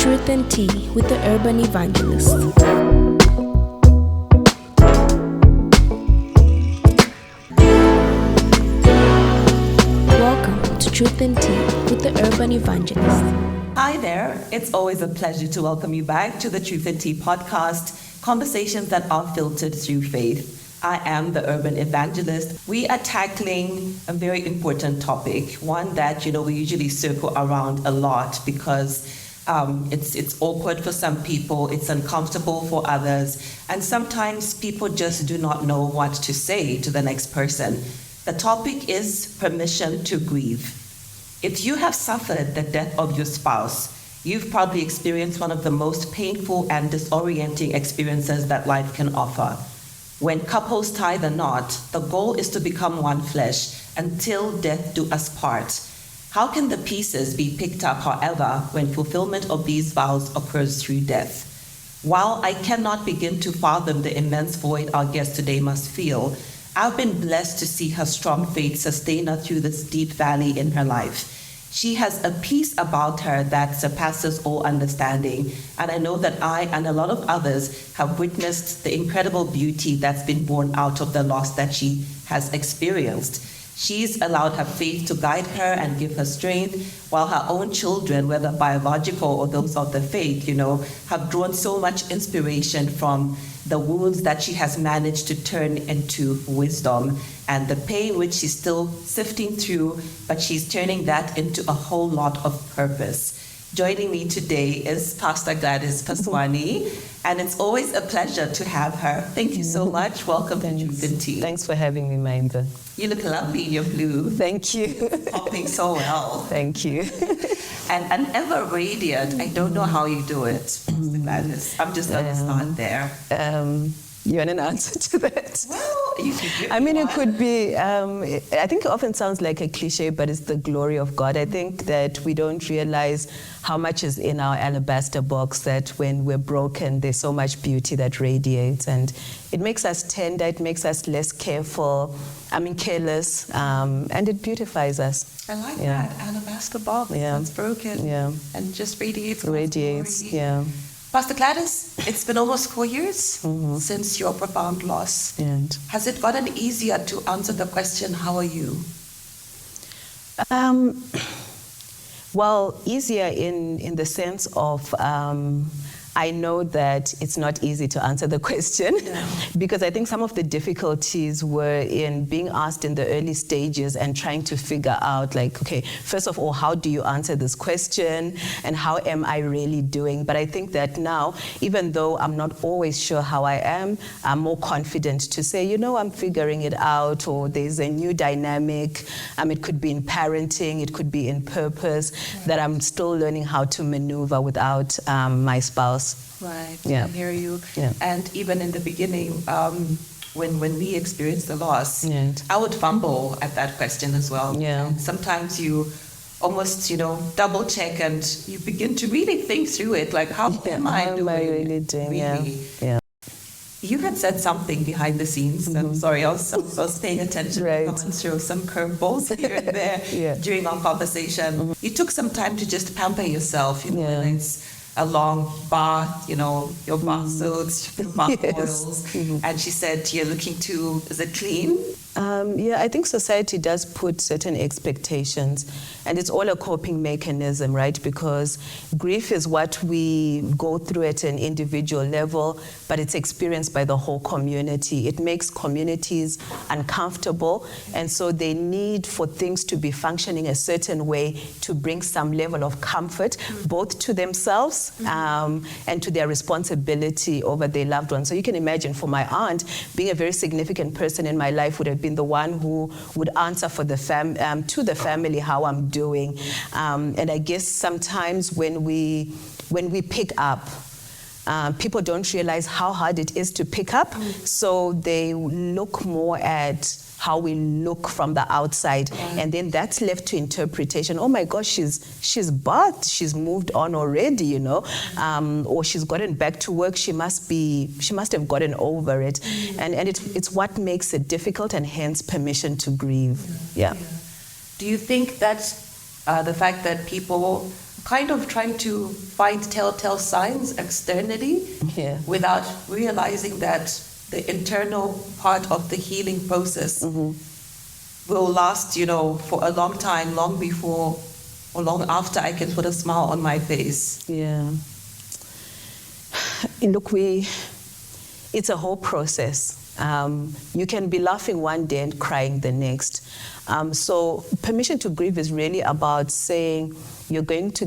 Truth and Tea with the Urban Evangelist. Welcome to Truth and Tea with the Urban Evangelist. Hi there. It's always a pleasure to welcome you back to the Truth and Tea podcast, conversations that are filtered through faith. I am the Urban Evangelist. We are tackling a very important topic, one that, we usually circle around a lot because it's awkward for some people, it's uncomfortable for others, and sometimes people just do not know what to say to the next person. The topic is permission to grieve. If you have suffered the death of your spouse, you've probably experienced one of the most painful and disorienting experiences that life can offer. When couples tie the knot, the goal is to become one flesh until death do us part. How can the pieces be picked up, however, when fulfillment of these vows occurs through death? While I cannot begin to fathom the immense void our guest today must feel, I've been blessed to see her strong faith sustain her through this deep valley in her life. She has a peace about her that surpasses all understanding, and I know that I and a lot of others have witnessed the incredible beauty that's been born out of the loss that she has experienced. She's allowed her faith to guide her and give her strength, while her own children, whether biological or those of the faith, have drawn so much inspiration from the wounds that she has managed to turn into wisdom, and the pain which she's still sifting through, but she's turning that into a whole lot of purpose. Joining me today is Pastor Gladys Paswani, and it's always a pleasure to have her. Thank you so much. Welcome to Truth and Tea. Thanks for having me, Mainda. You look lovely in your blue. Thank you. Popping so well. Thank you. And ever radiant. I don't know how you do it, Pastor Gladys. I'm just going to start there. You want an answer to that? Well, you could give it could be, I think it often sounds like a cliche, but it's the glory of God. I think that we don't realize how much is in our alabaster box, that when we're broken, there's so much beauty that radiates, and it makes us tender, it makes us less careful, careless, and it beautifies us. I like that, alabaster box that's broken and just radiates. Radiates, glory. Pastor Gladys, it's been almost 4 years since your profound loss. And has it gotten easier to answer the question, how are you? Well, easier in the sense of I know that it's not easy to answer the question because I think some of the difficulties were in being asked in the early stages and trying to figure out, first of all, how do you answer this question and how am I really doing? But I think that now, even though I'm not always sure how I am, I'm more confident to say, I'm figuring it out, or there's a new dynamic. It could be in parenting, it could be in purpose, that I'm still learning how to maneuver without my spouse. Right, yeah. I hear you. Yeah. And even in the beginning, when we experienced the loss, I would fumble at that question as well. Yeah. And sometimes you almost, double check and you begin to really think through it, like how am I doing? Really doing? Yeah. You had said something behind the scenes. I'm sorry, I was paying attention. Right. Coming through some curveballs here and there during our conversation. You took some time to just pamper yourself, whether it's a long bath, your bath salts, your bath oils. And she said you're looking to, is it clean? I think society does put certain expectations, and it's all a coping mechanism, right? Because grief is what we go through at an individual level, but it's experienced by the whole community. It makes communities uncomfortable, and so they need for things to be functioning a certain way to bring some level of comfort, both to themselves and to their responsibility over their loved ones. So you can imagine, for my aunt, being a very significant person in my life would have been the one who would answer for the to the family how I'm doing. And I guess sometimes when we pick up, people don't realize how hard it is to pick up, so they look more at how we look from the outside, and then that's left to interpretation. Oh my gosh, she's bathed, she's moved on already, or she's gotten back to work. She must have gotten over it, and it's what makes it difficult, and hence permission to grieve. Yeah. Do you think that the fact that people kind of trying to find telltale signs externally without realizing that the internal part of the healing process will last, for a long time, long before or long after I can put a smile on my face. Yeah. Look, it's a whole process. You can be laughing one day and crying the next. So permission to grieve is really about saying you're going to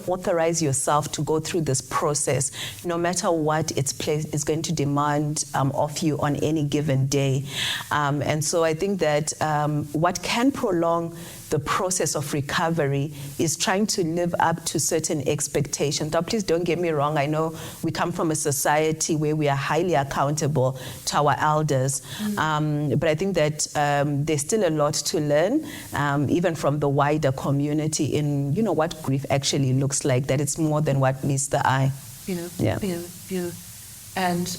authorize yourself to go through this process, no matter what its place is going to demand of you on any given day. And so I think that what can prolong the process of recovery is trying to live up to certain expectations. Now, please don't get me wrong. I know we come from a society where we are highly accountable to our elders. But I think that there's still a lot to learn, even from the wider community in, what grief actually looks like, that it's more than what meets the eye. And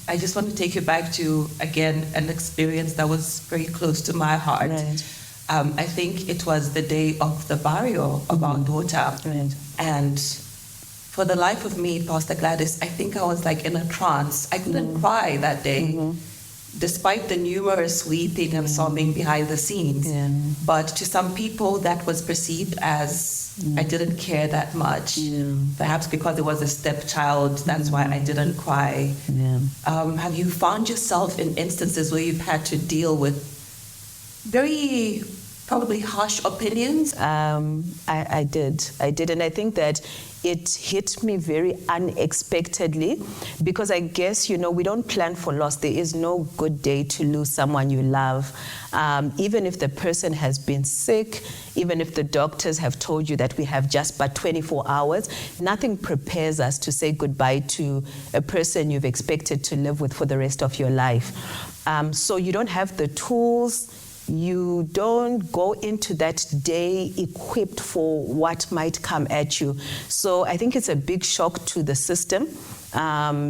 I just want to take you back to, again, an experience that was very close to my heart. Right. I think it was the day of the burial of our daughter. Right. And for the life of me, Pastor Gladys, I think I was like in a trance. I couldn't cry that day, despite the numerous weeping and sobbing behind the scenes. Yeah. But to some people, that was perceived as I didn't care that much. Yeah. Perhaps because it was a stepchild, that's why I didn't cry. Yeah. Have you found yourself in instances where you've had to deal with very probably harsh opinions? I did. And I think that it hit me very unexpectedly because I guess, we don't plan for loss. There is no good day to lose someone you love. Even if the person has been sick, even if the doctors have told you that we have just but 24 hours, nothing prepares us to say goodbye to a person you've expected to live with for the rest of your life. So you don't have the tools. You don't go into that day equipped for what might come at you. So I think it's a big shock to the system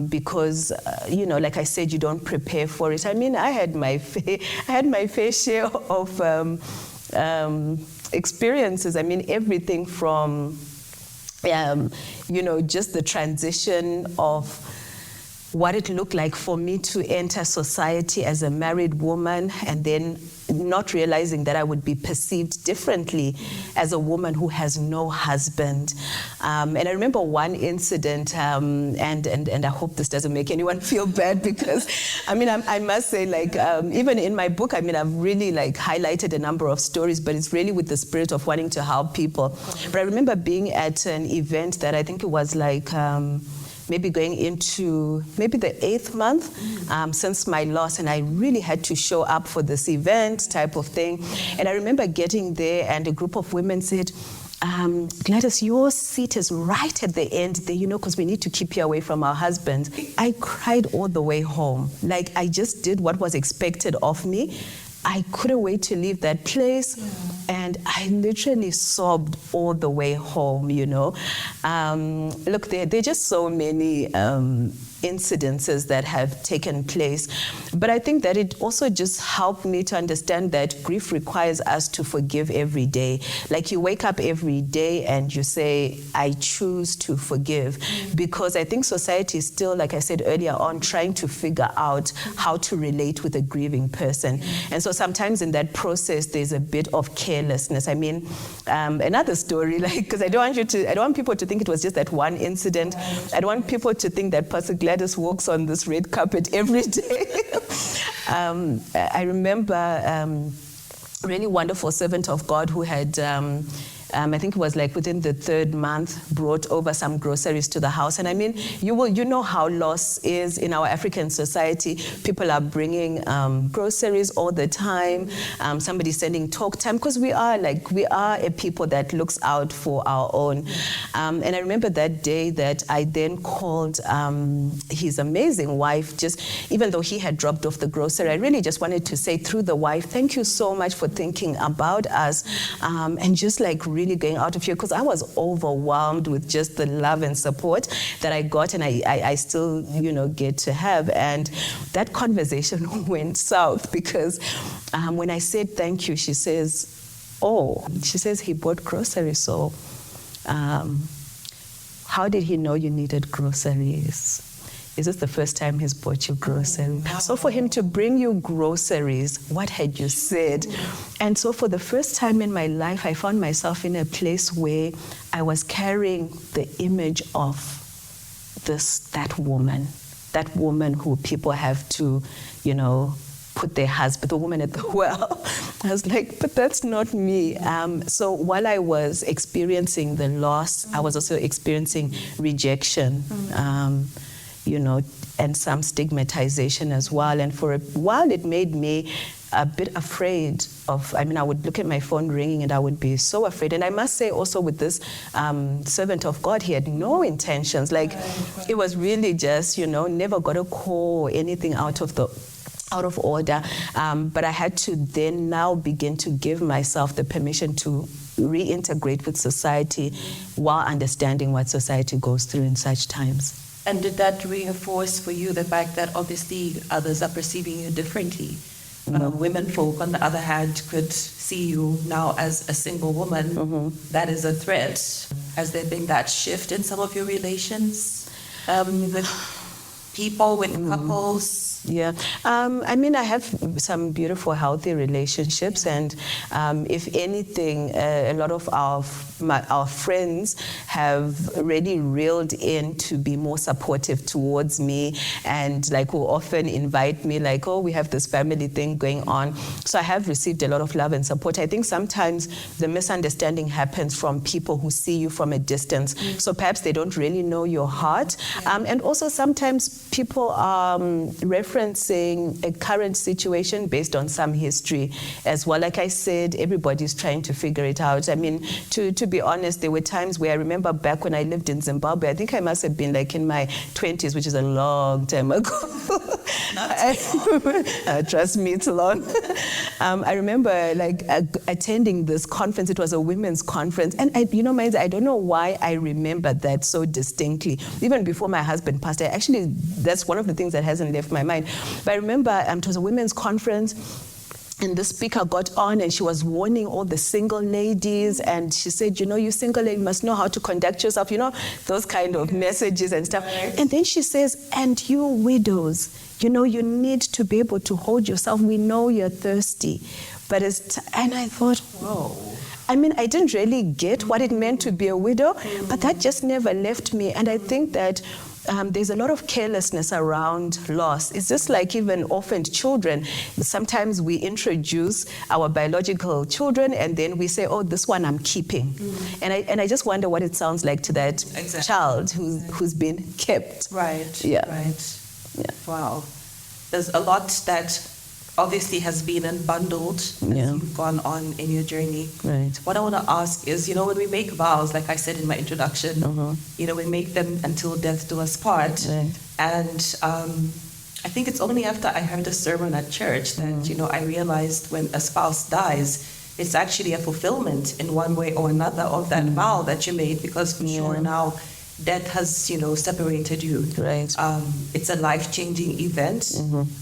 because, like I said, you don't prepare for it. I mean, I had my fair share of experiences. I mean, everything from, just the transition of what it looked like for me to enter society as a married woman and then not realizing that I would be perceived differently as a woman who has no husband. And I remember one incident, and I hope this doesn't make anyone feel bad because, I must say, even in my book, I've really highlighted a number of stories, but it's really with the spirit of wanting to help people. But I remember being at an event that I think it was maybe going into maybe the 8th month since my loss, and I really had to show up for this event type of thing. And I remember getting there and a group of women said, Gladys, your seat is right at the end there, because we need to keep you away from our husbands. I cried all the way home. I just did what was expected of me. I couldn't wait to leave that place. And I literally sobbed all the way home, Look, there are just so many incidences that have taken place. But I think that it also just helped me to understand that grief requires us to forgive every day. You wake up every day and you say, I choose to forgive. Because I think society is still, like I said earlier on, trying to figure out how to relate with a grieving person. And so sometimes in that process, there's a bit of carelessness. Another story, because I don't want people to think it was just that one incident. I don't want people to think that Pastor Gladys walks on this red carpet every day. I remember a really wonderful servant of God who had, I think it was within the 3rd month, brought over some groceries to the house. And you know how loss is in our African society. People are bringing groceries all the time. Somebody's sending talk time because we are a people that looks out for our own. And I remember that day that I then called his amazing wife, just even though he had dropped off the grocery, I really just wanted to say through the wife, thank you so much for thinking about us, and just really going out of here, because I was overwhelmed with just the love and support that I got, and I still, get to have. And that conversation went south because when I said thank you, she says, oh, she says he bought groceries, so how did he know you needed groceries? Is this the first time he's bought you groceries? So for him to bring you groceries, what had you said? And so for the first time in my life, I found myself in a place where I was carrying the image of that woman who people have to, put their husband, the woman at the well. I was like, but that's not me. So while I was experiencing the loss, I was also experiencing rejection. And some stigmatization as well. And for a while, it made me a bit afraid of, I would look at my phone ringing and I would be so afraid. And I must say also with this servant of God, he had no intentions. It was really just, never got a call or anything out of order. But I had to then now begin to give myself the permission to reintegrate with society while understanding what society goes through in such times. And did that reinforce for you the fact that obviously others are perceiving you differently? Women folk, on the other hand, could see you now as a single woman. That is a threat. Has there been that shift in some of your relations with people, with couples? Yeah. I have some beautiful, healthy relationships, and if anything, a lot of our friends have really reeled in to be more supportive towards me, and will often invite me, oh, we have this family thing going on. So I have received a lot of love and support. I think sometimes the misunderstanding happens from people who see you from a distance. So perhaps they don't really know your heart. And also sometimes people are referencing a current situation based on some history as well. Like I said, everybody's trying to figure it out. To be honest, there were times where I remember back when I lived in Zimbabwe, I think I must have been in my 20s, which is a long time ago. Trust me, it's long. I remember attending this conference. It was a women's conference. And I don't know why I remember that so distinctly. Even before my husband passed, that's one of the things that hasn't left my mind. But I remember it was a women's conference, and the speaker got on and she was warning all the single ladies, and she said, you single ladies must know how to conduct yourself, those kind of messages and stuff. Right. And then she says, and you widows, you need to be able to hold yourself. We know you're thirsty. But and I thought, whoa. I didn't really get what it meant to be a widow, but that just never left me. And I think that there's a lot of carelessness around loss. It's just like even orphaned children. Sometimes we introduce our biological children and then we say, oh, this one I'm keeping. And I just wonder what it sounds like to that child who's been kept. Right, yeah. Right. Yeah. Wow. There's a lot that obviously has been unbundled as you've gone on in your journey. Right. What I want to ask is, when we make vows, like I said in my introduction, we make them until death do us part. Right. And I think it's only after I heard a sermon at church that, I realized when a spouse dies, it's actually a fulfillment in one way or another of that vow that you made, because for sure now death has, separated you. Right. It's a life-changing event,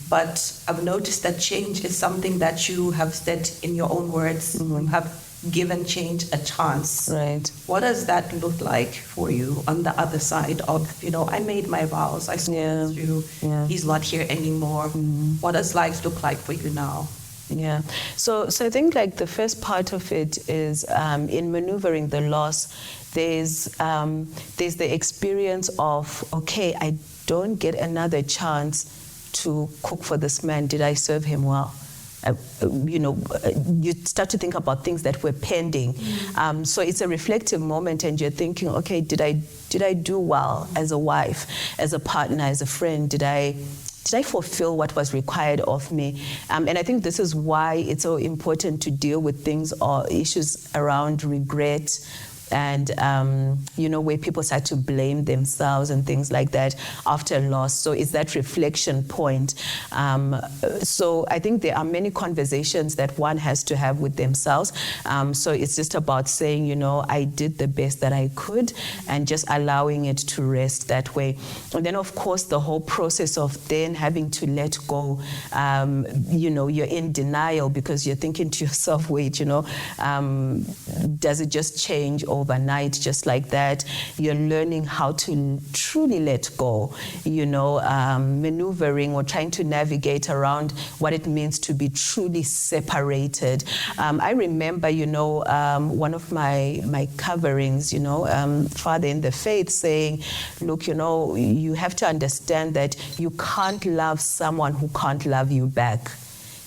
but I've noticed that change is something that you have said in your own words. You have given change a chance. Right. What does that look like for you on the other side of, I made my vows, I saw through, he's not here anymore. What does life look like for you now? Yeah. So I think the first part of it is in maneuvering the loss, there's the experience of, okay, I don't get another chance to cook for this man. Did I serve him well? You start to think about things that were pending. So it's a reflective moment, and you're thinking, okay, did I do well as a wife, as a partner, as a friend? Did I fulfill what was required of me? And I think this is why it's so important to deal with things or issues around regret and where people start to blame themselves and things like that after loss. So it's that reflection point. So I think there are many conversations that one has to have with themselves. So it's just about saying, I did the best that I could, and just allowing it to rest that way. And then, of course, the whole process of then having to let go, you're in denial because you're thinking to yourself, wait, does it just change overnight just like that? You're learning how to truly let go, maneuvering or trying to navigate around what it means to be truly separated. I remember, one of my coverings, Father in the faith saying, look, you have to understand that you can't love someone who can't love you back,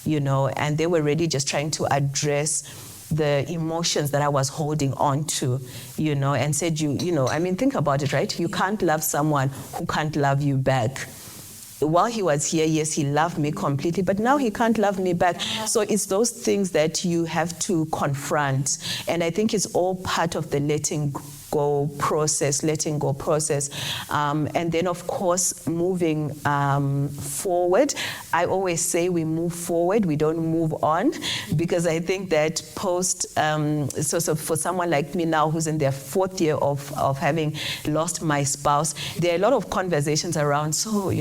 and they were really just trying to address the emotions that I was holding on to, and said, think about it, right? You can't love someone who can't love you back. While he was here, yes, he loved me completely, but now he can't love me back. So it's those things that you have to confront. And I think it's all part of the letting go process. And then, of course, moving forward. I always say we move forward, we don't move on, because I think that so for someone like me now who's in their 4th year of having lost my spouse, there are a lot of conversations around, so,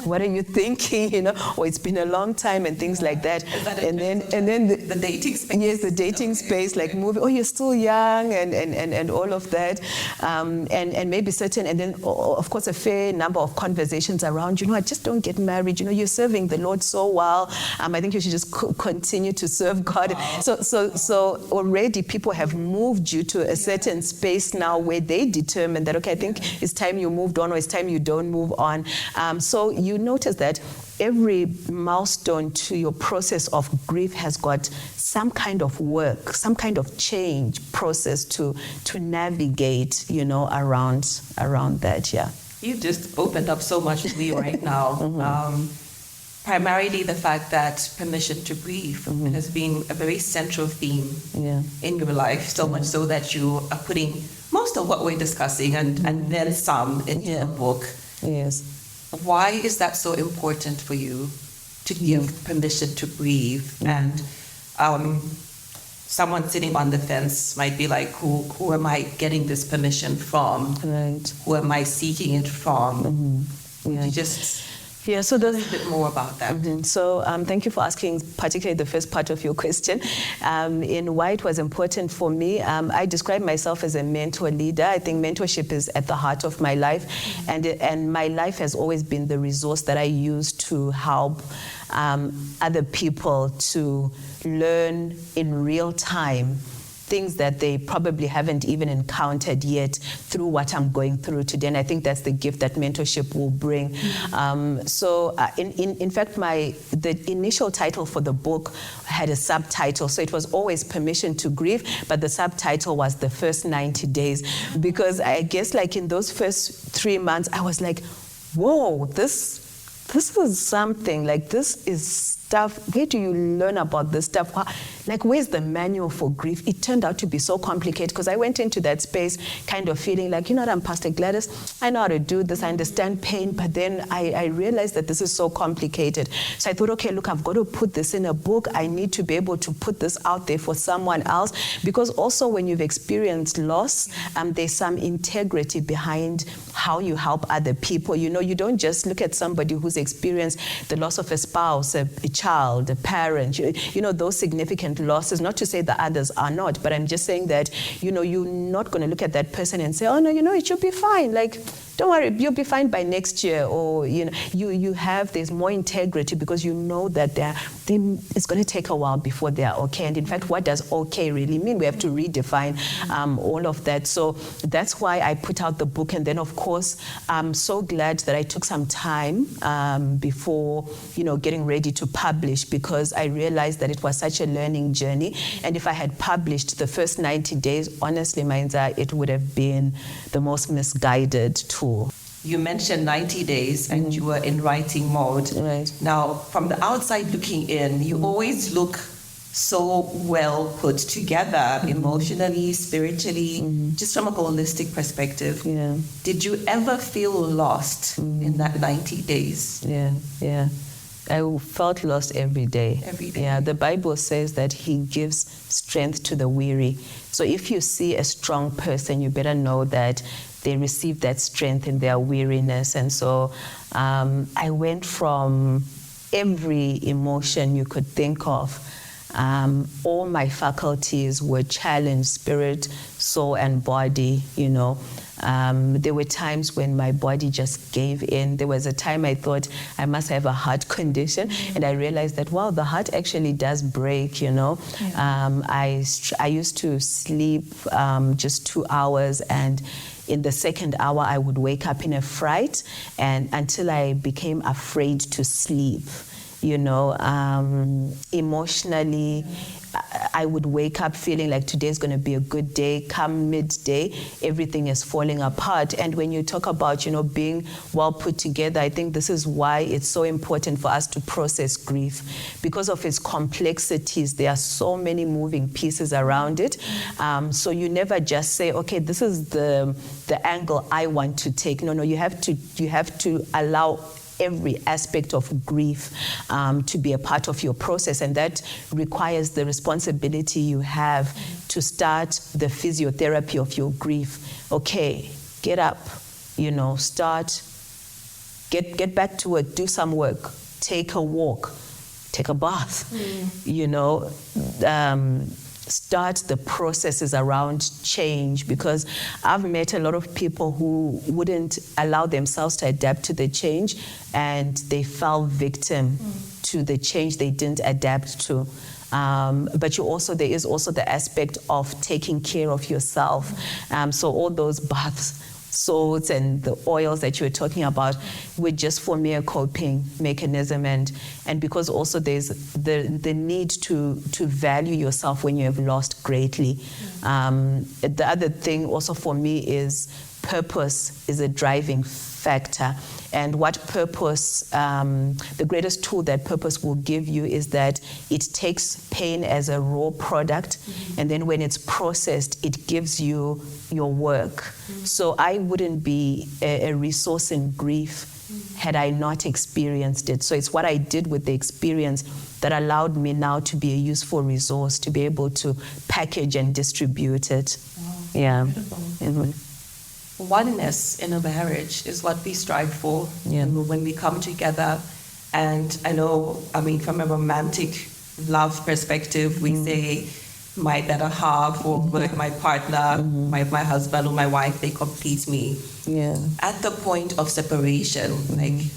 what are you thinking, or it's been a long time and things like that. And then the dating space. Yes, the dating space, like moving, you're still young and all of that. And maybe certain, and then of course a fair number of conversations around, I just don't get married, you're serving the Lord so well. I think you should just continue to serve God. Wow. So already people have moved you to a certain space now where they determine that, okay, I think it's time you moved on, or it's time you don't move on. So you notice that every milestone to your process of grief has got some kind of work, some kind of change process to navigate, around that, yeah. You just opened up so much to me right now. Mm-hmm. Primarily the fact that permission to grieve has been a very central theme in your life, so much so that you are putting most of what we're discussing and then some into the book. Yes. Why is that so important for you to give permission to grieve? And someone sitting on the fence might be like, who am I getting this permission from? Right. Who am I seeking it from? So there's a bit more about that. Mm-hmm. So thank you for asking, particularly the first part of your question. In why it was important for me, I describe myself as a mentor leader. I think mentorship is at the heart of my life, and my life has always been the resource that I use to help other people to learn in real time things that they probably haven't even encountered yet through what I'm going through today. And I think that's the gift that mentorship will bring. In fact, the initial title for the book had a subtitle. So it was always Permission to Grieve, but the subtitle was The First 90 Days. Because I guess like in those first 3 months, I was like, whoa, this was something, like this is stuff. Where do you learn about this stuff? Like, where's the manual for grief? It turned out to be so complicated because I went into that space kind of feeling like, I'm Pastor Gladys. I know how to do this. I understand pain. But then I realized that this is so complicated. So I thought, okay, look, I've got to put this in a book. I need to be able to put this out there for someone else. Because also when you've experienced loss, there's some integrity behind how you help other people. You don't just look at somebody who's experienced the loss of a spouse, a child, a parent, those significant losses. Not to say the others are not, but I'm just saying that, you're not going to look at that person and say, oh, no, it should be fine. Like, don't worry, you'll be fine by next year. Or, there's more integrity because you know that it's going to take a while before they're okay. And in fact, what does okay really mean? We have to redefine all of that. So that's why I put out the book. And then, of course, I'm so glad that I took some time before, getting ready to publish, because I realized that it was such a learning journey. And if I had published the first 90 days, honestly, Mainza, it would have been the most misguided tool. You mentioned 90 days and you were in writing mode. Right. Now, from the outside looking in, you always look so well put together, emotionally, spiritually, just from a holistic perspective. Yeah. Did you ever feel lost in that 90 days? Yeah. I felt lost every day. Every day. Yeah, the Bible says that He gives strength to the weary. So if you see a strong person, you better know that they receive that strength in their weariness. And so I went from every emotion you could think of. All my faculties were challenged, spirit, soul, and body, There were times when my body just gave in. There was a time I thought I must have a heart condition, and I realized that, wow, the heart actually does break, Yeah. I used to sleep just 2 hours, and in the second hour, I would wake up in a fright, and until I became afraid to sleep. Emotionally, I would wake up feeling like today's going to be a good day. Come midday, everything is falling apart. And when you talk about, being well put together, I think this is why it's so important for us to process grief. Because of its complexities, there are so many moving pieces around it. So you never just say, okay, this is the angle I want to take. No, you have to allow every aspect of grief to be a part of your process, and that requires the responsibility you have to start the physiotherapy of your grief. Okay, get up, start, get back to work, do some work, take a walk, take a bath, start the processes around change, because I've met a lot of people who wouldn't allow themselves to adapt to the change, and they fell victim to the change they didn't adapt to. But there is also the aspect of taking care of yourself. So all those baths, salts, and the oils that you were talking about were just for me a coping mechanism, and because also there's the need to value yourself when you have lost greatly. The other thing also for me is purpose is a driving factor. And what purpose, the greatest tool that purpose will give you is that it takes pain as a raw product, and then when it's processed, it gives you your work. So I wouldn't be a resource in grief had I not experienced it. So it's what I did with the experience that allowed me now to be a useful resource, to be able to package and distribute it. Wow, yeah. Beautiful. Oneness in a marriage is what we strive for when we come together. And I know, from a romantic love perspective, we say my better half or my partner, my husband or my wife, they complete me. Yeah. At the point of separation, like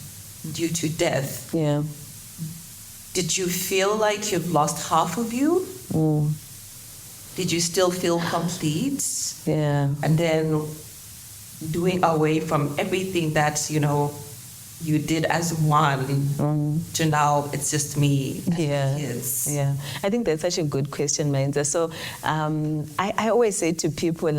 due to death, did you feel like you've lost half of you? Did you still feel complete? Yeah. And then doing away from everything that, you did as one to now it's just me and the kids. Yeah. I think that's such a good question, Mainza. So I always say to people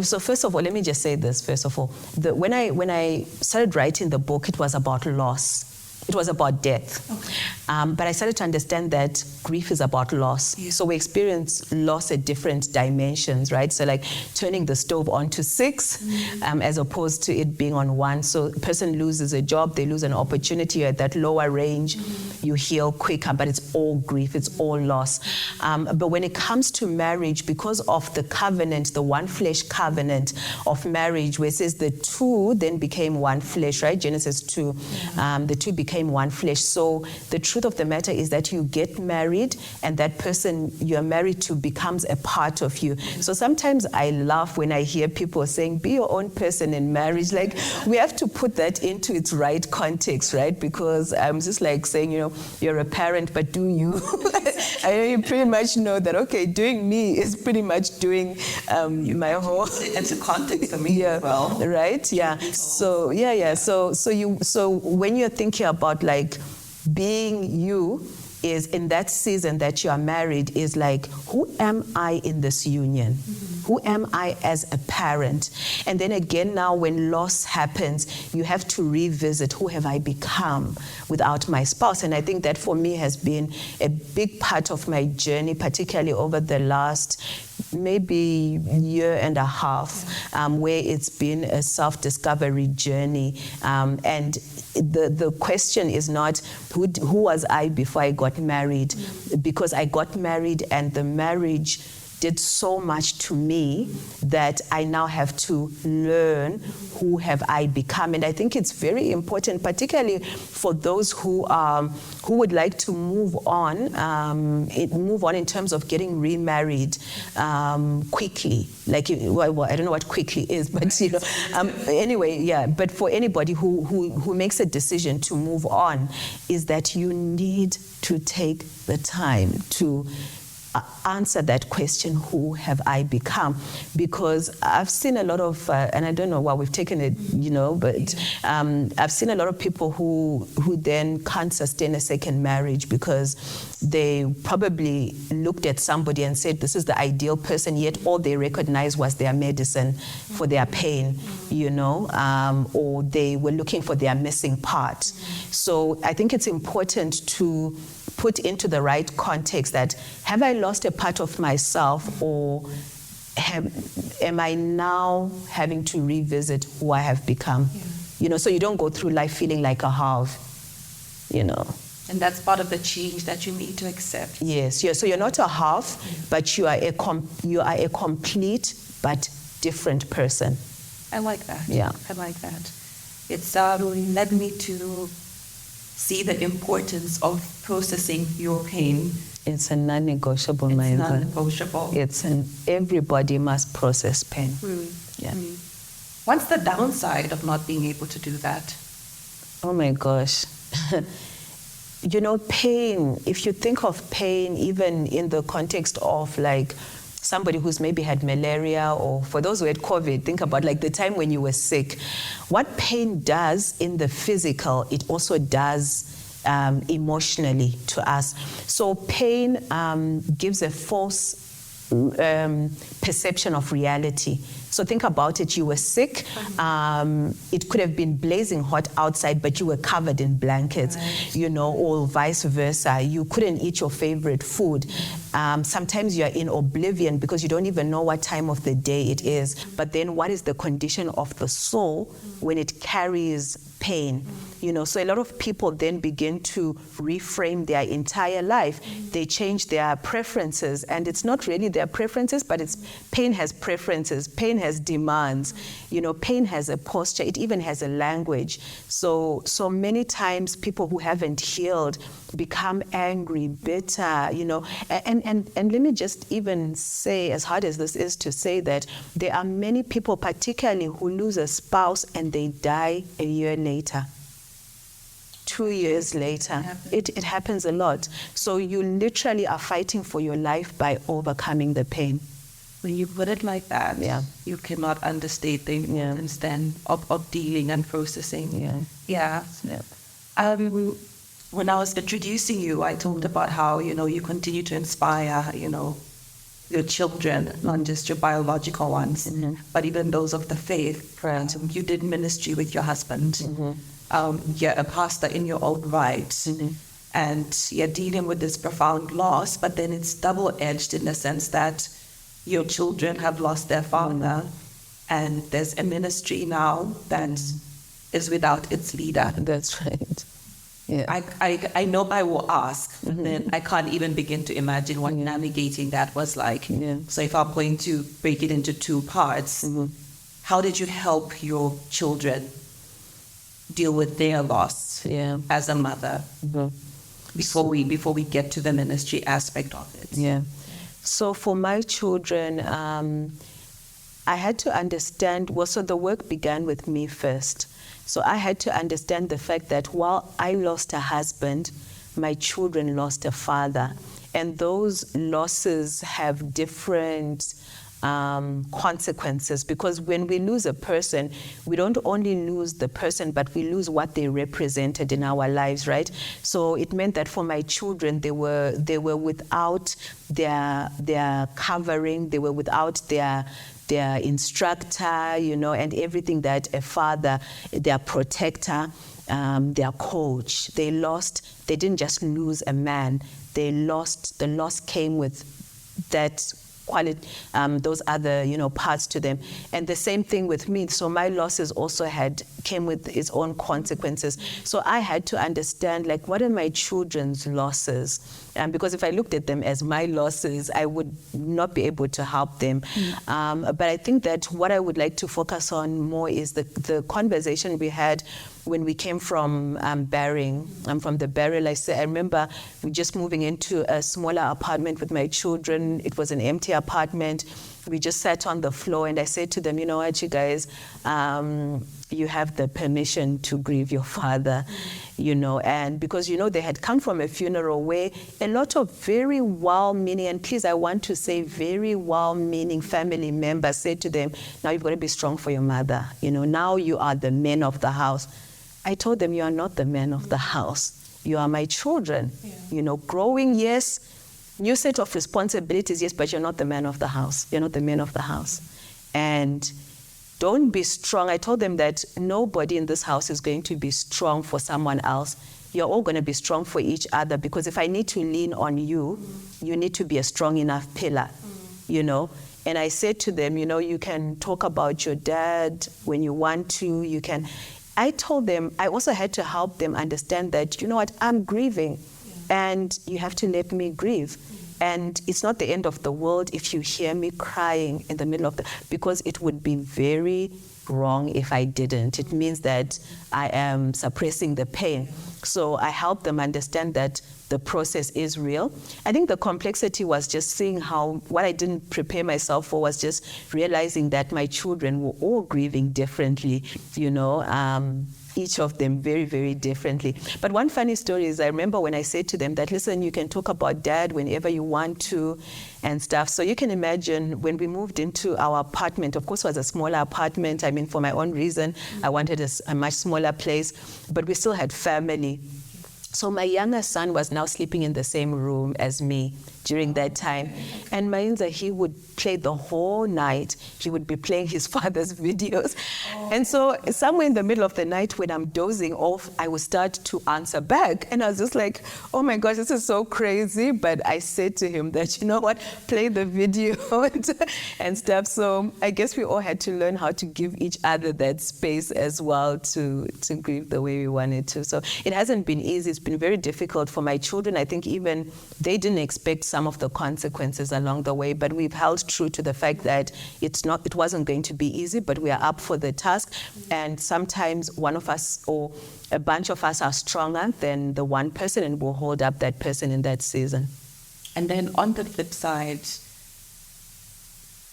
so first of all, let me just say this first of all. When I started writing the book, it was about loss. It was about death. Okay. But I started to understand that grief is about loss. Yeah. So we experience loss at different dimensions, right? So like turning the stove on to 6 as opposed to it being on 1. So a person loses a job, they lose an opportunity at that lower range, you heal quicker, but it's all grief, it's all loss. But when it comes to marriage, because of the covenant, the one flesh covenant of marriage, where it says the two then became one flesh, right? Genesis 2, the two became one flesh. So the truth of the matter is that you get married and that person you're married to becomes a part of you. So sometimes I laugh when I hear people saying, be your own person in marriage. Like, we have to put that into its right context, right? Because I'm just like saying, you're a parent, but do you? You pretty much know that, okay, doing me is pretty much doing my whole... It's a context for me as well. Right? Yeah. So, So when you're thinking about like being you, is in that season that you are married, is like, who am I in this union? Who am I as a parent? And then again, now when loss happens, you have to revisit, who have I become without my spouse? And I think that for me has been a big part of my journey, particularly over the last maybe year and a half, where it's been a self-discovery journey. And the question is not who was I before I got married, because I got married and the marriage did so much to me that I now have to learn who have I become. And I think it's very important, particularly for those who would like to move on in terms of getting remarried quickly. Well, I don't know what quickly is, but anyway, yeah. But for anybody who makes a decision to move on, is that you need to take the time to answer that question, who have I become? Because I've seen a lot of, and I don't know why we've taken it, but I've seen a lot of people who then can't sustain a second marriage because they probably looked at somebody and said, this is the ideal person, yet all they recognized was their medicine for their pain, or they were looking for their missing part. So I think it's important to put into the right context that, have I lost a part of myself, or am I now having to revisit who I have become? So you don't go through life feeling like a half, And that's part of the change that you need to accept. Yes, so you're not a half, but you are a complete but different person. I like that. Yeah. I like that. It's led me to see the importance of processing your pain. It's a non-negotiable, It's non-negotiable. Everybody must process pain. Really? Yeah. Really. What's the downside of not being able to do that? Oh my gosh. Pain, if you think of pain, even in the context of somebody who's maybe had malaria, or for those who had COVID, think about the time when you were sick. What pain does in the physical, it also does emotionally to us. So pain gives a false perception of reality. So think about it, you were sick, it could have been blazing hot outside, but you were covered in blankets, right. Or vice versa. You couldn't eat your favorite food. Sometimes you're in oblivion because you don't even know what time of the day it is. But then what is the condition of the soul when it carries pain? So a lot of people then begin to reframe their entire life. They change their preferences, and it's not really their preferences, but pain has preferences, pain has demands, pain has a posture, it even has a language. So many times people who haven't healed become angry, bitter, and let me just even say, as hard as this is to say, that there are many people, particularly who lose a spouse and they die a year later. 2 years later. It happens a lot. So you literally are fighting for your life by overcoming the pain. When you put it like that, you cannot understate the importance then of dealing and processing. Yeah. When I was introducing you, I talked about how, you continue to inspire, your children, not just your biological ones, but even those of the faith. Right. You did ministry with your husband. You're a pastor in your own right, and you're dealing with this profound loss, but then it's double-edged in the sense that your children have lost their father, and there's a ministry now that is without its leader. That's right. Yeah. I know I will ask, but then I can't even begin to imagine what navigating that was like. So if I'm going to break it into two parts, how did you help your children deal with their loss as a mother before we get to the ministry aspect of it? Yeah. So for my children, I had to understand, so the work began with me first. So I had to understand the fact that while I lost a husband, my children lost a father. And those losses have different consequences, because when we lose a person, we don't only lose the person, but we lose what they represented in our lives, right? So it meant that for my children, they were without their covering, they were without their instructor, and everything that a father, their protector, their coach. They didn't just lose a man, the loss came with that quality, those other, parts to them. And the same thing with me. So my losses also came with its own consequences. So I had to understand, like, what are my children's losses? Because if I looked at them as my losses, I would not be able to help them. But I think that what I would like to focus on more is the conversation we had when we came from Barring. I'm from the Barrel. I remember we just moving into a smaller apartment with my children. It was an empty apartment. We just sat on the floor, and I said to them, you know what, you guys, you have the permission to grieve your father, and because, they had come from a funeral where a lot of very well-meaning, and please, I want to say very well-meaning family members said to them, now you've got to be strong for your mother. Now you are the men of the house. I told them, you are not the men of the house. You are my children. Yeah. Growing, yes. New set of responsibilities, yes, but you're not the man of the house. You're not the man of the house. And don't be strong. I told them that nobody in this house is going to be strong for someone else. You're all going to be strong for each other, because if I need to lean on you, you need to be a strong enough pillar, And I said to them, you can talk about your dad when you want to. You can. I told them, I also had to help them understand that, I'm grieving. And you have to let me grieve. And it's not the end of the world if you hear me crying in the middle of because it would be very wrong if I didn't. It means that I am suppressing the pain. So I help them understand that the process is real. I think the complexity was just seeing what I didn't prepare myself for was just realizing that my children were all grieving differently, each of them very, very differently. But one funny story is I remember when I said to them that, listen, you can talk about dad whenever you want to and stuff. So you can imagine when we moved into our apartment, of course it was a smaller apartment. I mean, for my own reason, I wanted a much smaller place, but we still had family. So my younger son was now sleeping in the same room as me during that time. And Mainza, he would play the whole night. He would be playing his father's videos. And so somewhere in the middle of the night when I'm dozing off, I would start to answer back. And I was just like, oh my gosh, this is so crazy. But I said to him that, you know what, play the video and stuff. So I guess we all had to learn how to give each other that space as well to grieve the way we wanted to. So it hasn't been easy. It's been very difficult for my children. I think even they didn't expect some of the consequences along the way, but we've held true to the fact that it wasn't going to be easy, but we are up for the task. And sometimes one of us or a bunch of us are stronger than the one person, and we'll hold up that person in that season. And then on the flip side,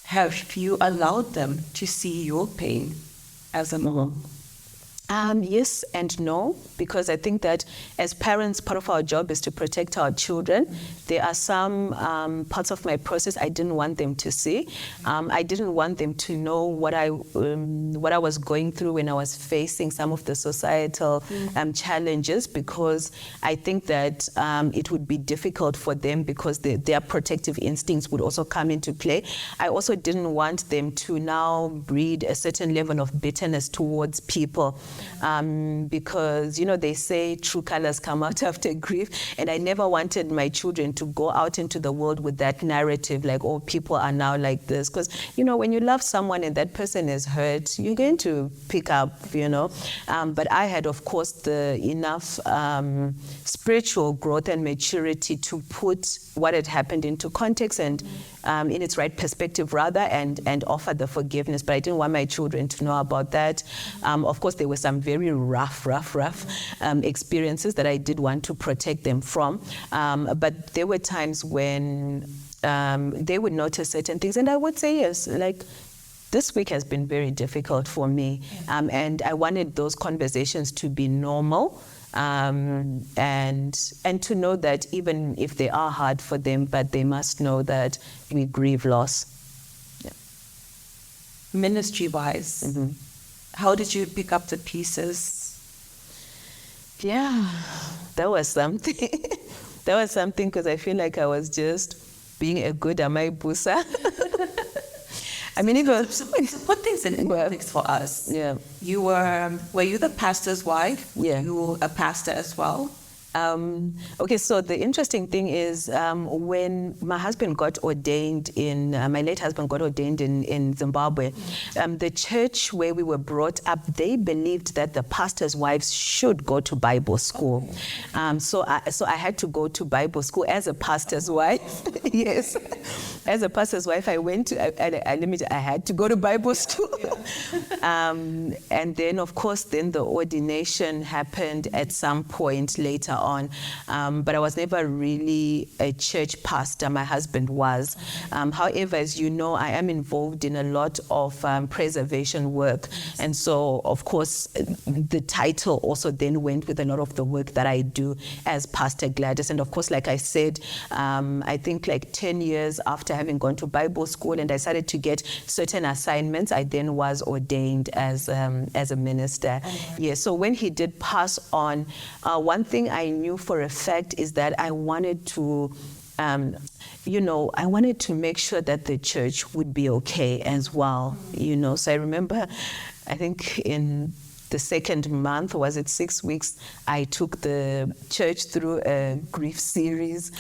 have you allowed them to see your pain as a mom? Yes and no, because I think that as parents, part of our job is to protect our children. There are some parts of my process I didn't want them to see. I didn't want them to know what I was going through when I was facing some of the societal challenges, because I think that it would be difficult for them because their protective instincts would also come into play. I also didn't want them to now breed a certain level of bitterness towards people. Because, they say true colors come out after grief. And I never wanted my children to go out into the world with that narrative, like, oh, people are now like this. Because, when you love someone and that person is hurt, you're going to pick up, But I had, of course, the enough spiritual growth and maturity to put what had happened into context and in its right perspective, rather, and offer the forgiveness. But I didn't want my children to know about that. Of course, there were some very rough experiences that I did want to protect them from. But there were times when they would notice certain things, and I would say yes, like, this week has been very difficult for me. And I wanted those conversations to be normal. And to know that even if they are hard for them, but they must know that we grieve loss. Yeah. ministry-wise, how did you pick up the pieces? Yeah, that was something. That was something because I feel like I was just being a good amaibusa. I mean, even So put things in context for us. Yeah. You were you the pastor's wife? Yeah. You were a pastor as well? Okay, so the interesting thing is when my husband got ordained my late husband got ordained in Zimbabwe, the church where we were brought up, they believed that the pastor's wives should go to Bible school. So I had to go to Bible school as a pastor's wife. Yes. As a pastor's wife, I went to, I had to go to Bible school. And then, of course, then the ordination happened at some point later on. But I was never really a church pastor. My husband was. However, as you know, I am involved in a lot of preservation work. And so, of course, the title also then went with a lot of the work that I do as Pastor Gladys. And of course, like I said, I think like 10 years after having gone to Bible school and I started to get certain assignments, I then was ordained as a minister. Yeah, so when he did pass on, one thing I knew for a fact is that I wanted to I wanted to make sure that the church would be okay as well, So I remember, I think in the second month, was it 6 weeks, I took the church through a grief series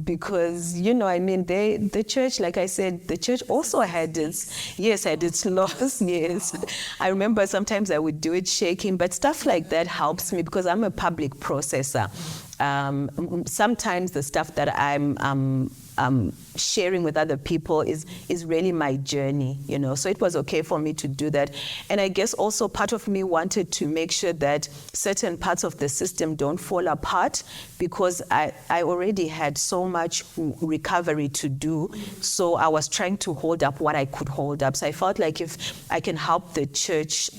because, the church, like I said, the church also had its loss, yes. I remember sometimes I would do it shaking, but stuff like that helps me because I'm a public processor. Sometimes the stuff that I'm sharing with other people is really my journey, So it was okay for me to do that. And I guess also part of me wanted to make sure that certain parts of the system don't fall apart because I already had so much recovery to do. So I was trying to hold up what I could hold up. So I felt like if I can help the church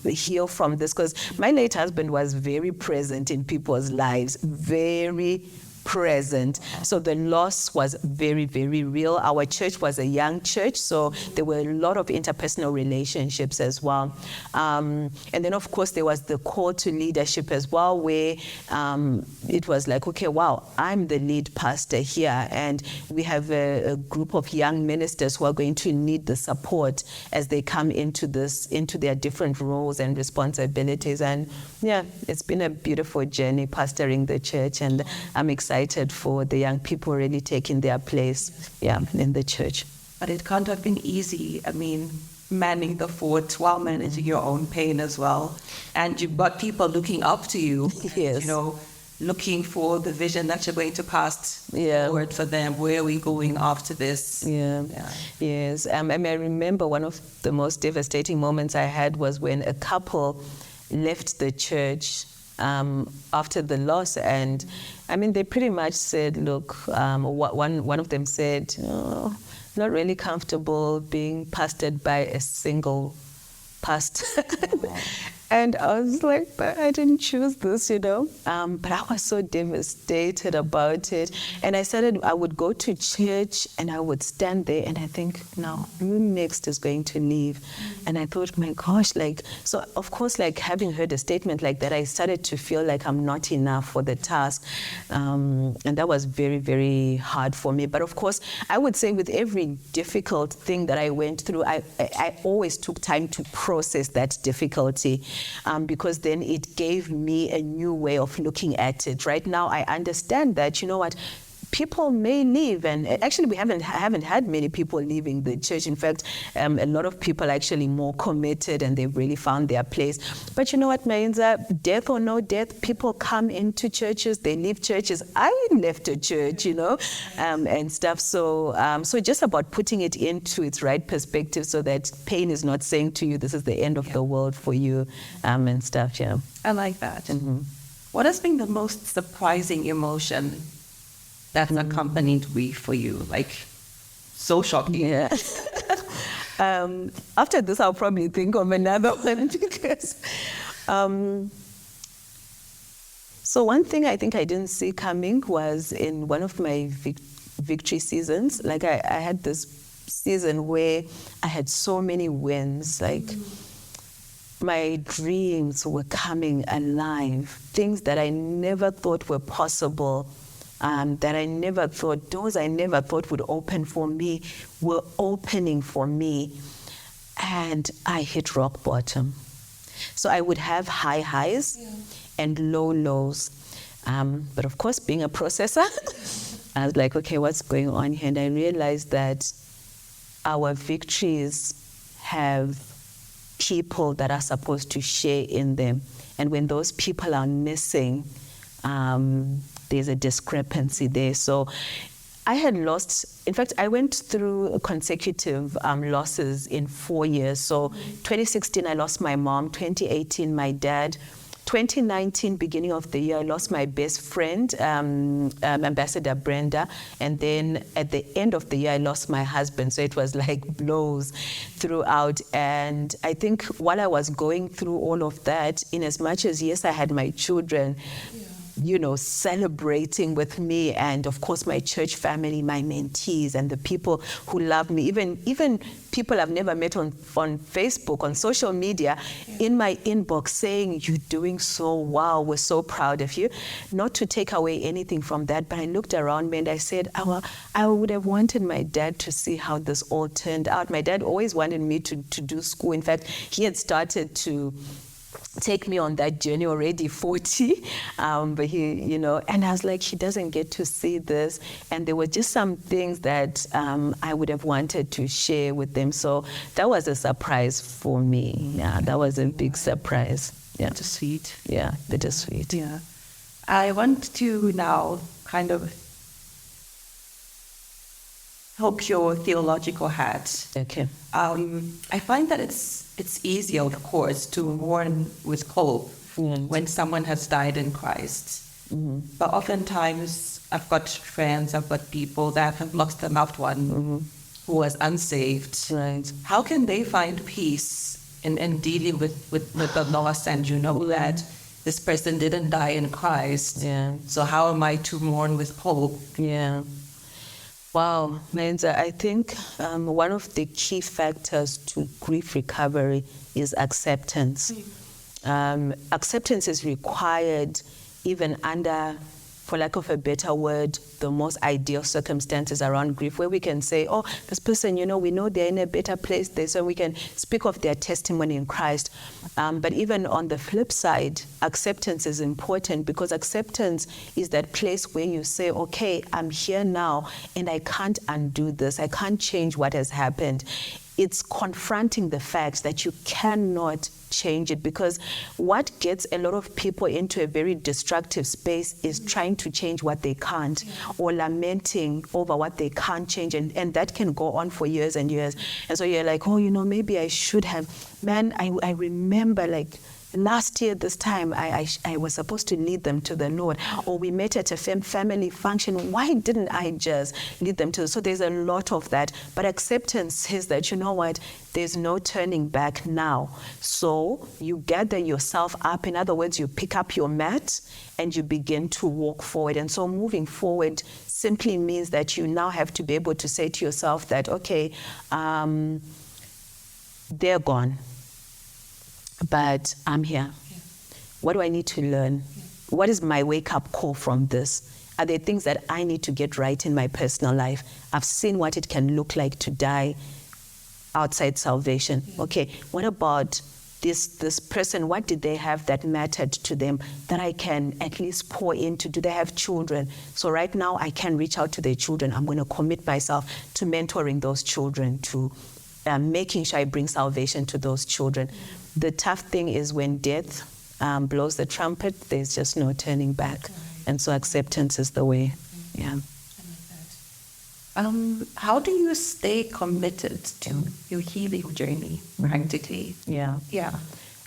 heal from this, because my late husband was very present in people's lives, very present. So the loss was very, very real. Our church was a young church, so there were a lot of interpersonal relationships as well. And then, of course, there was the call to leadership as well, where it was like, okay, wow, I'm the lead pastor here, and we have a group of young ministers who are going to need the support as they come into their different roles and responsibilities. And yeah, it's been a beautiful journey pastoring the church, and I'm excited for the young people really taking their place, in the church. But it can't have been easy. I mean, manning the fort while managing your own pain as well. And you've got people looking up to you, yes. Looking for the vision that you're going to pass forward for them. Where are we going after this? Yes. I remember one of the most devastating moments I had was when a couple left the church after the loss, and they pretty much said, look, one of them said, not really comfortable being pastored by a single pastor. And I was like, but I didn't choose this, But I was so devastated about it. And I would go to church and I would stand there and I think, no, who next is going to leave? And I thought, my gosh, so of course, having heard a statement like that, I started to feel like I'm not enough for the task. And that was very, very hard for me. But of course, I would say with every difficult thing that I went through, I always took time to process that difficulty. Because then it gave me a new way of looking at it. Right now, I understand that, people may leave, and actually we haven't had many people leaving the church. In fact, a lot of people are actually more committed and they've really found their place. But you know what, Mainza, death or no death, people come into churches, they leave churches. I left a church, and stuff. So just about putting it into its right perspective so that pain is not saying to you, this is the end of the world for you, and stuff, I like that. Mm-hmm. What has been the most surprising emotion that's accompanied grief for you? So shocking. Yeah. After this, I'll probably think of another one because. So one thing I think I didn't see coming was in one of my victory seasons. I had this season where I had so many wins, like my dreams were coming alive, things that I never thought were possible, that I never thought, doors I never thought would open for me, were opening for me, and I hit rock bottom. So I would have high highs and low lows. But of course, being a processor, I was like, okay, what's going on here? And I realized that our victories have people that are supposed to share in them. And when those people are missing, there's a discrepancy there. So I had lost, in fact, I went through consecutive losses in 4 years. So 2016, I lost my mom. 2018, my dad. 2019, beginning of the year, I lost my best friend, Ambassador Brenda. And then at the end of the year, I lost my husband. So it was like blows throughout. And I think while I was going through all of that, in as much as, yes, I had my children, you know, celebrating with me, and of course my church family, my mentees, and the people who love me, even people I've never met on Facebook, on social media, in my inbox saying, you're doing so well, we're so proud of you. Not to take away anything from that, but I looked around me and I said, I would have wanted my dad to see how this all turned out. My dad always wanted me to do school. In fact, he had started to take me on that journey already, 40, but he, you know, and I was like, he doesn't get to see this. And there were just some things that I would have wanted to share with them. So that was a surprise for me. Yeah, that was a big surprise. Yeah. Bittersweet. Yeah, bittersweet. Yeah. I want to now kind of help your theological hat. Okay. I find that it's easier, of course, to mourn with hope when someone has died in Christ. But oftentimes, I've got friends, I've got people that have lost a loved one who was unsaved. Right. How can they find peace in dealing with the loss, and you know that this person didn't die in Christ? Yeah. So how am I to mourn with hope? Yeah. Wow, Menza, I think one of the key factors to grief recovery is acceptance. Acceptance is required even under, for lack of a better word, the most ideal circumstances around grief, where we can say, oh, this person, you know, we know they're in a better place there, so we can speak of their testimony in Christ. But even on the flip side, acceptance is important, because acceptance is that place where you say, okay, I'm here now and I can't undo this. I can't change what has happened. It's confronting the facts that you cannot change it, because what gets a lot of people into a very destructive space is trying to change what they can't, or lamenting over what they can't change, and that can go on for years and years. And so you're like, oh, you know, maybe I should have. Man, I remember, like, last year this time I was supposed to lead them to the Lord, or we met at a family function. Why didn't I just lead them to? So there's a lot of that. But acceptance says that, you know what, there's no turning back now. So you gather yourself up. In other words, you pick up your mat and you begin to walk forward. And so moving forward simply means that you now have to be able to say to yourself that, okay, they're gone, but I'm here. What do I need to learn? What is my wake-up call from this? Are there things that I need to get right in my personal life? I've seen what it can look like to die outside salvation. Okay, what about this person? What did they have that mattered to them that I can at least pour into? Do they have children? So right now I can reach out to their children. I'm going to commit myself to mentoring those children, to making sure I bring salvation to those children. The tough thing is when death blows the trumpet, there's just no turning back. And so acceptance is the way. Yeah. How do you stay committed to your healing journey practically? Yeah. Yeah.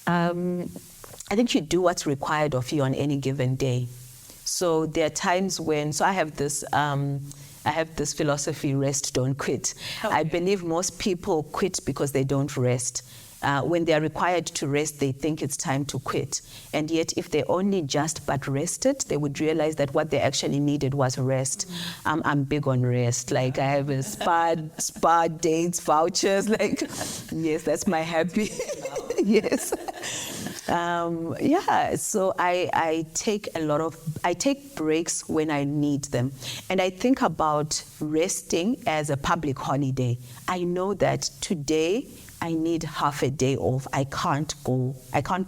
I think you do what's required of you on any given day. So there are times when, so I have this philosophy, rest, don't quit. Okay. I believe most people quit because they don't rest. When they are required to rest, they think it's time to quit. And yet, if they only just but rested, they would realize that what they actually needed was rest. I'm big on rest. Like, I have a spa dates, vouchers. Like, yes, that's my happy. Yes. So I take breaks when I need them. And I think about resting as a public holiday. I know that today I need half a day off. I can't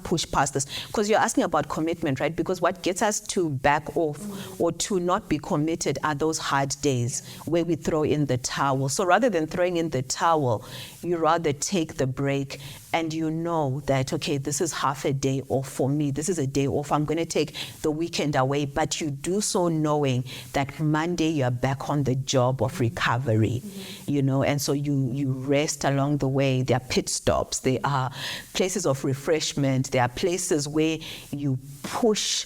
push past this. Because you're asking about commitment, right? Because what gets us to back off or to not be committed are those hard days where we throw in the towel. So rather than throwing in the towel, you rather take the break and you know that, okay, this is half a day off for me. This is a day off. I'm going to take the weekend away. But you do so knowing that Monday you're back on the job of recovery, and so you rest along the way. There are pit stops. There are places of refreshment. There are places where you push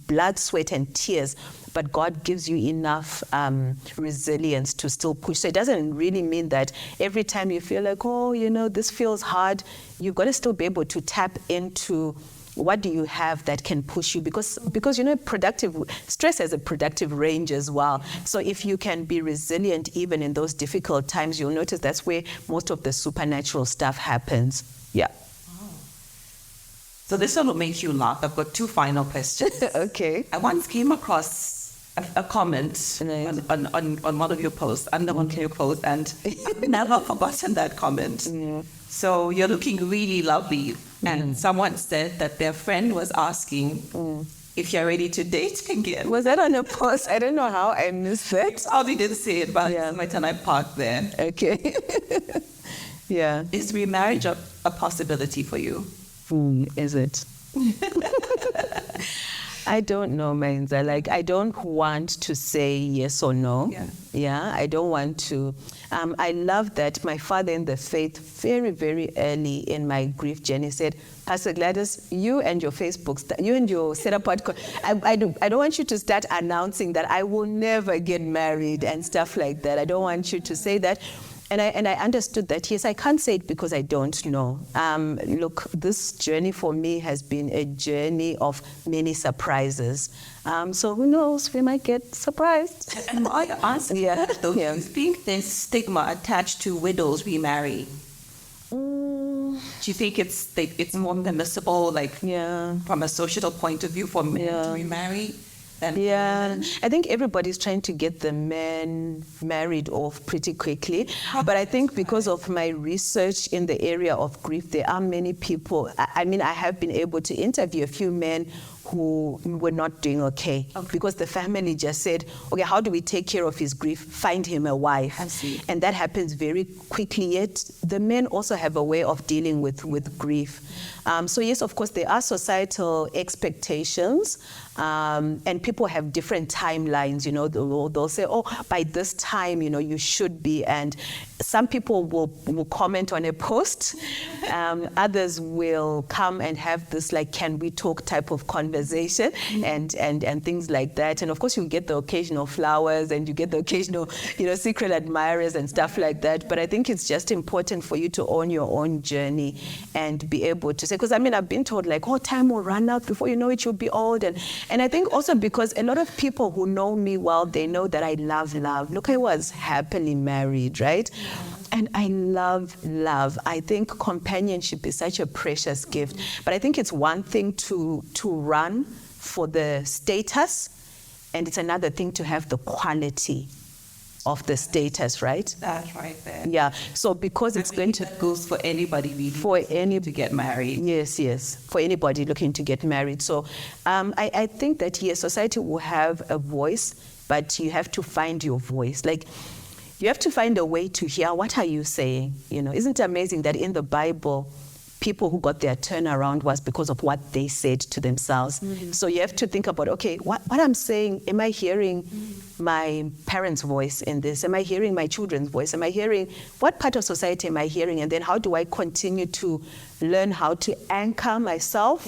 blood, sweat, and tears, but God gives you enough resilience to still push. So it doesn't really mean that every time you feel like, this feels hard, you've got to still be able to tap into what do you have that can push you? Because productive stress has a productive range as well. So if you can be resilient even in those difficult times, you'll notice that's where most of the supernatural stuff happens. Yeah. So this one will make you laugh. I've got two final questions. Okay. I once came across a comment on one of your posts, under one of your posts, and I've never forgotten that comment. Yeah. So you're looking really lovely, and someone said that their friend was asking if you're ready to date again. Was that on a post? I don't know how I missed that. I probably didn't say it, but my turn, I parked there. Okay. Yeah. Is remarriage a possibility for you? Is it? I don't know, Menza. Like, I don't want to say yes or no. Yeah, I don't want to. I love that my father in the faith, very, very early in my grief journey, said, Pastor Gladys, you and your Facebook, you and your setup podcast, I don't want you to start announcing that I will never get married and stuff like that. I don't want you to say that. And I understood that, yes, I can't say it because I don't know. Look, this journey for me has been a journey of many surprises. So who knows, we might get surprised. And I ask though, do you think there's stigma attached to widows remarrying? Do you think it's more permissible, from a social point of view, for men to remarry? I think everybody's trying to get the men married off pretty quickly. But I think because of my research in the area of grief, there are many people. I have been able to interview a few men who were not doing okay because the family just said, okay, how do we take care of his grief? Find him a wife. I see. And that happens very quickly, yet the men also have a way of dealing with grief. So yes, of course, there are societal expectations, and people have different timelines, they'll say, by this time, you should be, and some people will comment on a post, others will come and have this can we talk type of conversation and things like that. And of course you get the occasional flowers and you get the occasional, secret admirers and stuff like that. But I think it's just important for you to own your own journey and be able to say, because I've been told time will run out before you know it, you'll be old. And I think also because a lot of people who know me well, they know that I love love. Look, I was happily married, right? And I love love. I think companionship is such a precious gift. But I think it's one thing to run for the status, and it's another thing to have the quality of the status, right? That's right there. Yeah. So because it's going to... That goes for anybody really for any to get married. Yes. For anybody looking to get married. So I think that, yes, society will have a voice, but you have to find your voice. You have to find a way to hear, what are you saying? Isn't it amazing that in the Bible, people who got their turnaround was because of what they said to themselves. Mm-hmm. So you have to think about, okay, what I'm saying, am I hearing my parents' voice in this? Am I hearing my children's voice? Am I hearing, what part of society am I hearing? And then how do I continue to learn how to anchor myself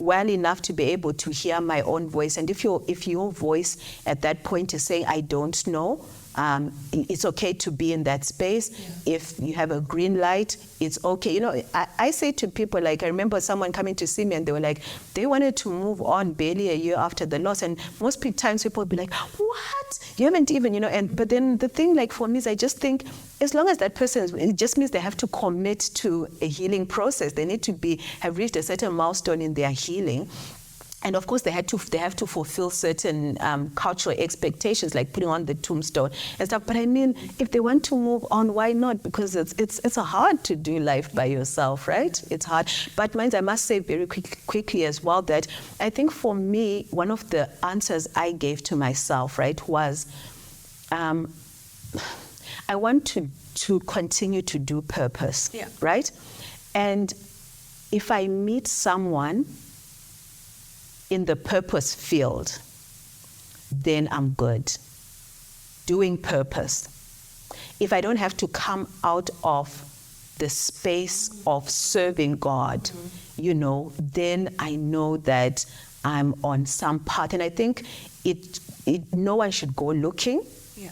well enough to be able to hear my own voice? And if your voice at that point is saying, I don't know, It's okay to be in that space. If you have a green light, it's okay. You know, I say to people, like, I remember someone coming to see me and they were like, they wanted to move on barely a year after the loss. And most times people would be like, what? You haven't even, you know, but then the thing, like, for me is I just think, as long as that person, it just means they have to commit to a healing process. They need to have reached a certain milestone in their healing. And of course, they have to fulfill certain cultural expectations, like putting on the tombstone and stuff. But I mean, if they want to move on, why not? Because it's hard to do life by yourself, right? It's hard. But I must say very quickly as well that I think for me, one of the answers I gave to myself, right, was I want to continue to do purpose, right? And if I meet someone in the purpose field, then I'm good. Doing purpose. If I don't have to come out of the space of serving God, you know, then I know that I'm on some path. And I think no one should go looking.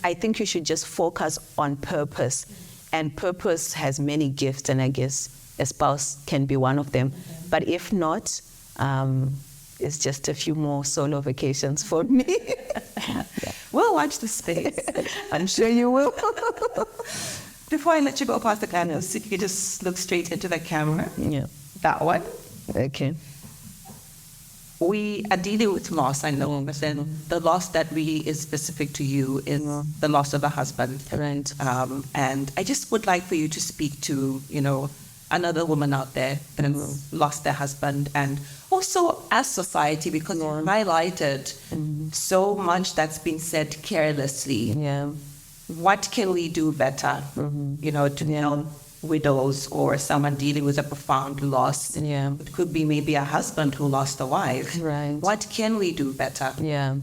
I think you should just focus on purpose. And purpose has many gifts, and I guess a spouse can be one of them. But if not, it's just a few more solo vacations for me. We'll watch the space. I'm sure you will. Before I let you go, Pastor Gladys, if you could just look straight into the camera. Yeah. That one. Okay. We are dealing with loss, I know, but then the loss that really is specific to you is the loss of a husband. Right. And I just would like for you to speak to, you know, another woman out there that has lost their husband, and also as society, because you highlighted so much that's been said carelessly. Yeah. What can we do better, you know, to help widows or someone dealing with a profound loss? Yeah. It could be maybe a husband who lost a wife. Right. What can we do better? Yeah.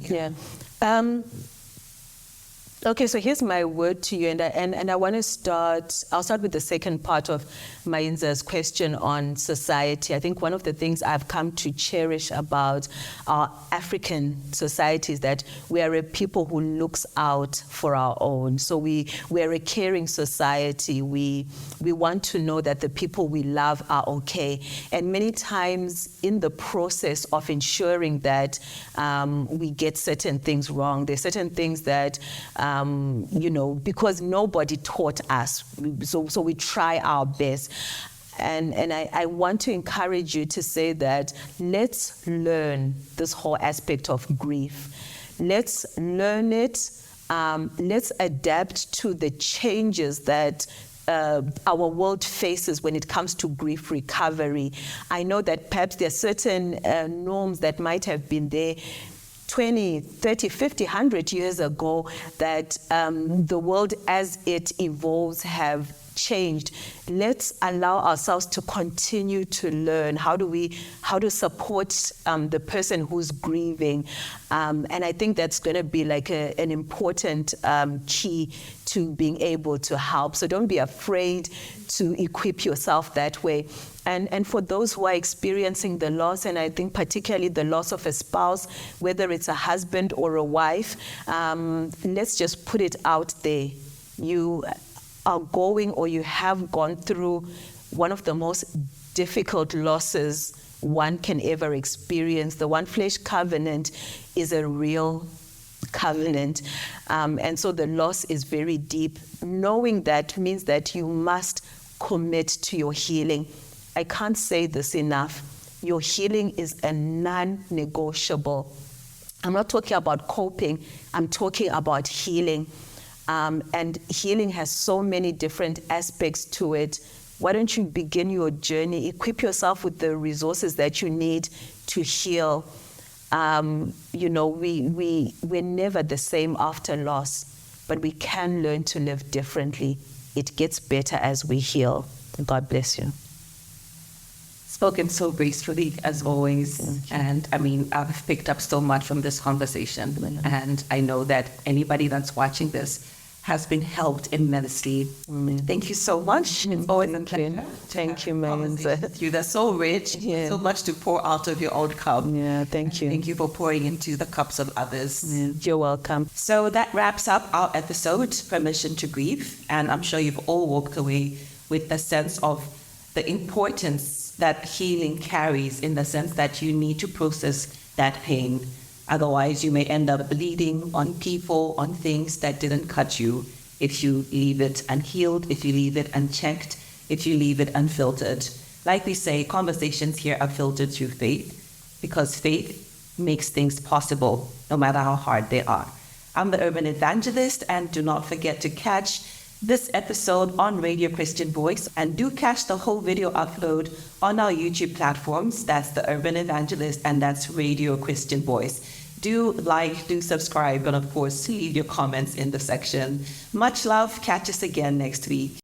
Okay, so here's my word to you, and I want to start. I'll start with the second part of Mainza's question on society. I think one of the things I've come to cherish about our African society is that we are a people who looks out for our own. So we're a caring society. We want to know that the people we love are okay. And many times in the process of ensuring that we get certain things wrong, there's certain things that you know, because nobody taught us, so we try our best. And I want to encourage you to say that let's learn this whole aspect of grief. Let's learn it. Let's adapt to the changes that our world faces when it comes to grief recovery. I know that perhaps there are certain norms that might have been there 20, 30, 50, 100 years ago that the world as it evolves have changed. Let's allow ourselves to continue to learn how to support the person who's grieving. And I think that's going to be like an important key to being able to help. So don't be afraid to equip yourself that way. And for those who are experiencing the loss, and I think particularly the loss of a spouse, whether it's a husband or a wife, let's just put it out there. You are going, or you have gone through, one of the most difficult losses one can ever experience. The one flesh covenant is a real covenant. And so the loss is very deep. Knowing that means that you must commit to your healing. I can't say this enough. Your healing is a non-negotiable. I'm not talking about coping. I'm talking about healing. And healing has so many different aspects to it. Why don't you begin your journey? Equip yourself with the resources that you need to heal. You know, we're never the same after loss, but we can learn to live differently. It gets better as we heal. God bless you. Spoken so gracefully, as always. And I mean, I've picked up so much from this conversation. And I know that anybody that's watching this has been helped immensely. Thank you so much. It's always a pleasure. Thank you, Menza. They're so rich, Yeah. so much to pour out of your own cup. Yeah, thank you. Thank you for pouring into the cups of others. Yeah, you're welcome. So that wraps up our episode, Permission to Grieve. And I'm sure you've all walked away with the sense of the importance that healing carries, in the sense that you need to process that pain. Otherwise, you may end up bleeding on people, on things that didn't cut you, if you leave it unhealed, if you leave it unchecked, if you leave it unfiltered. Like we say, conversations here are filtered through faith, because faith makes things possible, no matter how hard they are. I'm the Urban Evangelist, and do not forget to catch this episode on Radio Christian Voice, and do catch the whole video upload on our YouTube platforms. That's the Urban Evangelist, and that's Radio Christian Voice. Do like, do subscribe, and of course, leave your comments in the section. Much love. Catch us again next week.